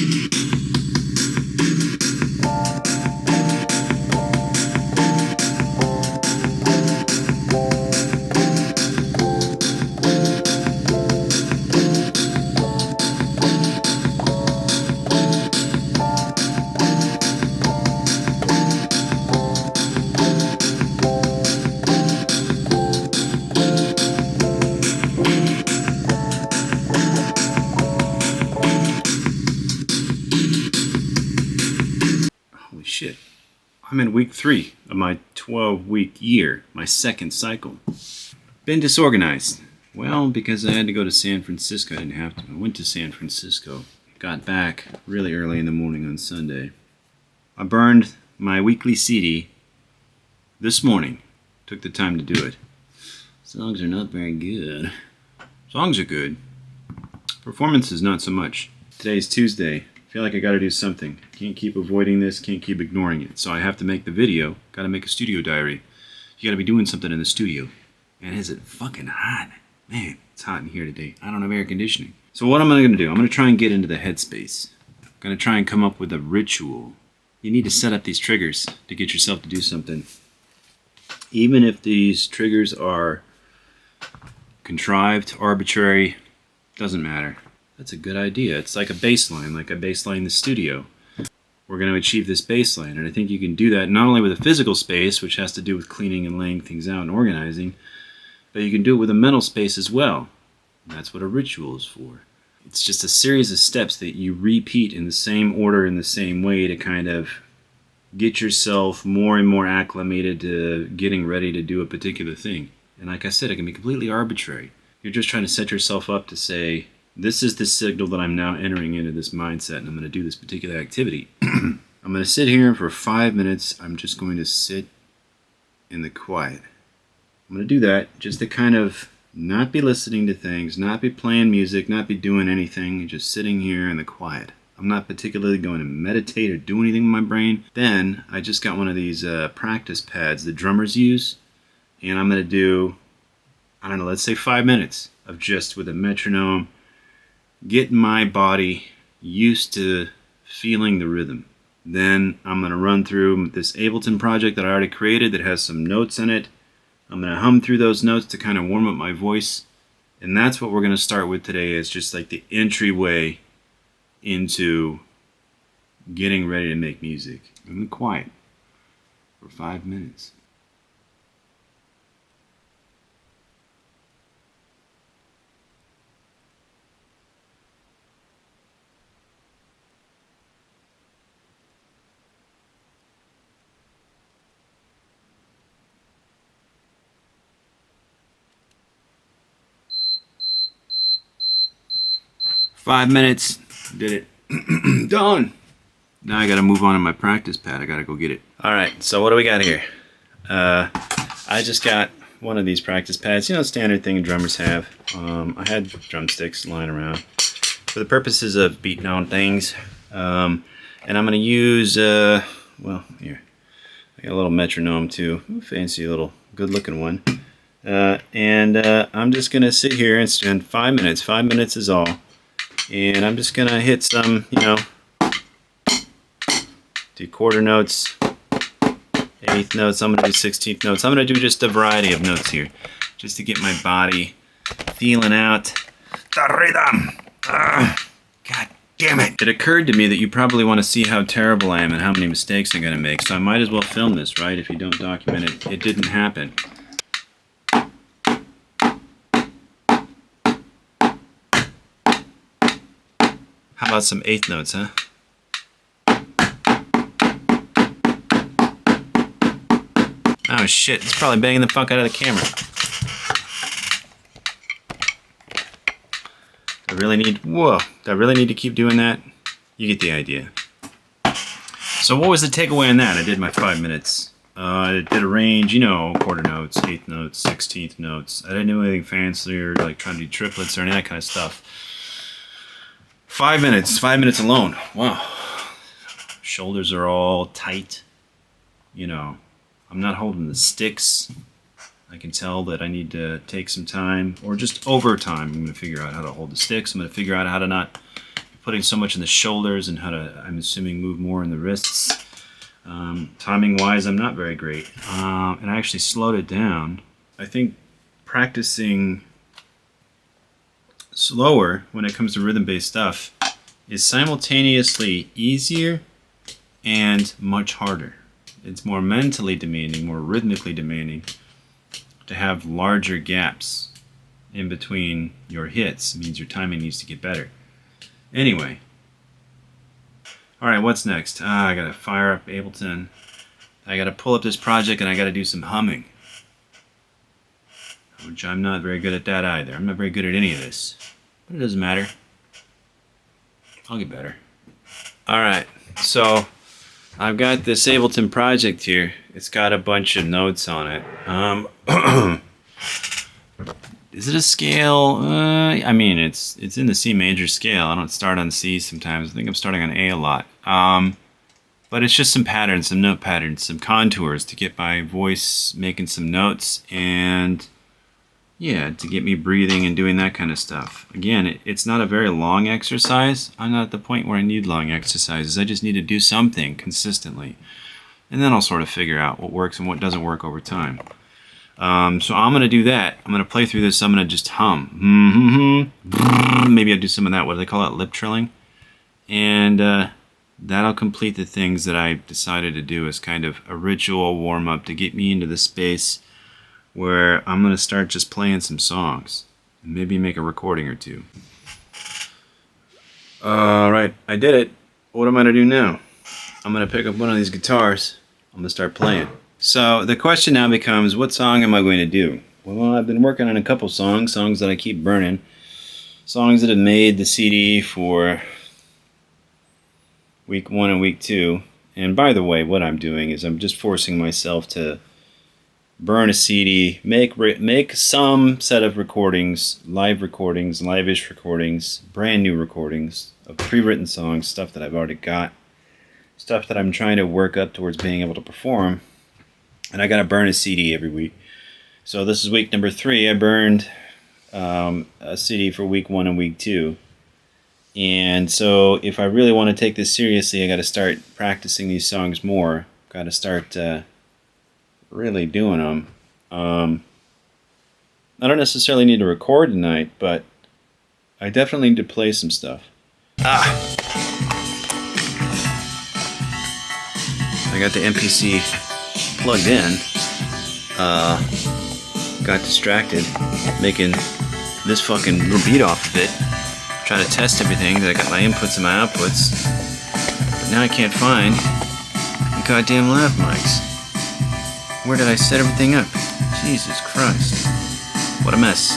Holy shit. I'm in week 3 of my 12-week year, my second cycle. Been disorganized. Well, because I had to go to San Francisco. I didn't have to. I went to San Francisco. Got back really early in the morning on Sunday. I burned my weekly CD this morning. Took the time to do it. Songs are not very good. Songs are good. Performance is not so much. Today's Tuesday. I feel like I gotta do something. Can't keep avoiding this, can't keep ignoring it. So I have to make the video. Gotta make a studio diary. You gotta be doing something in the studio. Man, is it fucking hot? Man, it's hot in here today. I don't have air conditioning. So what am I gonna do? I'm gonna try and get into the headspace. I'm gonna try and come up with a ritual. You need to set up these triggers to get yourself to do something. Even if these triggers are contrived, arbitrary, doesn't matter. That's a good idea. It's like a baseline, the studio. We're going to achieve this baseline, and I think you can do that not only with a physical space, which has to do with cleaning and laying things out and organizing, but you can do it with a mental space as well. And that's what a ritual is for. It's just a series of steps that you repeat in the same order, in the same way, to kind of get yourself more and more acclimated to getting ready to do a particular thing. And like I said, it can be completely arbitrary. You're just trying to set yourself up to say, this is the signal that I'm now entering into this mindset, and I'm going to do this particular activity. I'm going to sit here for 5 minutes. I'm just going to sit in the quiet. I'm going to do that just to kind of not be listening to things, not be playing music, not be doing anything, just sitting here in the quiet. I'm not particularly going to meditate or do anything with my brain. Then I just got one of these practice pads the drummers use, and I'm going to do, I don't know, let's say 5 minutes of just with a metronome, getting my body used to feeling the rhythm. Then I'm going to run through this Ableton project that I already created that has some notes in it. I'm going to hum through those notes to kind of warm up my voice. And that's what we're going to start with today, is just like the entryway into getting ready to make music. I'm quiet for 5 minutes. Five minutes, did it. Done. Now I gotta move on to my practice pad. I gotta go get it. Alright, so what do we got here? I just got one of these practice pads, you know, standard thing drummers have. I had drumsticks lying around for the purposes of beating on things. And I'm gonna use, well, here. I got a little metronome too. Ooh, fancy little good looking one. I'm just gonna sit here and spend 5 minutes. 5 minutes is all. And I'm just gonna hit some, you know, do quarter notes, eighth notes. I'm gonna do 16th notes. I'm gonna do just a variety of notes here, just to get my body feeling out the rhythm. God damn it! It occurred to me that you probably want to see how terrible I am and how many mistakes I'm gonna make. So I might as well film this, right? If you don't document it, it didn't happen. How about some eighth notes, huh? Oh shit, it's probably banging the fuck out of the camera. Do I really need to keep doing that? You get the idea. So what was the takeaway on that? I did my 5 minutes. I did a range, you know, quarter notes, eighth notes, 16th notes. I didn't do anything fancy or like trying to do triplets or any of that kind of stuff. 5 minutes alone. Wow. Shoulders are all tight. You know, I'm not holding the sticks. I can tell that I need to take some time, or just over time. I'm going to figure out how to hold the sticks. I'm going to figure out how to not putting so much in the shoulders and how to, I'm assuming, move more in the wrists. Timing wise, I'm not very great. And I actually slowed it down. I think practicing slower when it comes to rhythm-based stuff is simultaneously easier and much harder. It's more mentally demanding, more rhythmically demanding to have larger gaps in between your hits. It means your timing needs to get better. Anyway. Alright, what's next? I gotta fire up Ableton. I gotta pull up this project and I gotta do some humming. Which I'm not very good at that either. I'm not very good at any of this. But it doesn't matter. I'll get better. Alright, so I've got this Ableton project here. It's got a bunch of notes on it. Is it a scale? I mean, it's in the C major scale. I don't start on C sometimes. I think I'm starting on A a lot. But it's just some patterns, some note patterns, some contours to get my voice making some notes, and yeah, to get me breathing and doing that kind of stuff. Again, it's not a very long exercise. I'm not at the point where I need long exercises. I just need to do something consistently. And then I'll sort of figure out what works and what doesn't work over time. So I'm going to do that. I'm going to play through this. I'm going to just hum. Maybe I'll do some of that, what do they call it, lip trilling? And that'll complete the things that I decided to do as kind of a ritual warm-up to get me into the space where I'm going to start just playing some songs. And maybe make a recording or two. Alright, I did it. What am I going to do now? I'm going to pick up one of these guitars. I'm going to start playing. So the question now becomes, what song am I going to do? Well, I've been working on a couple songs that I keep burning. Songs that have made the CD for week 1 and week 2. And by the way, what I'm doing is I'm just forcing myself to burn a CD, make some set of recordings, live-ish recordings, brand new recordings of pre-written songs, stuff that I've already got, stuff that I'm trying to work up towards being able to perform. And I gotta burn a CD every week. So this is week number 3. I burned a CD for week 1 and week 2. And so if I really want to take this seriously, I gotta start practicing these songs more. Gotta start really doing them. I don't necessarily need to record tonight, but I definitely need to play some stuff. I got the MPC plugged in. Got distracted making this fucking little beat off of it, trying to test everything, that I got my inputs and my outputs, but now I can't find the goddamn lav mics. Where did I set everything up? Jesus Christ, what a mess.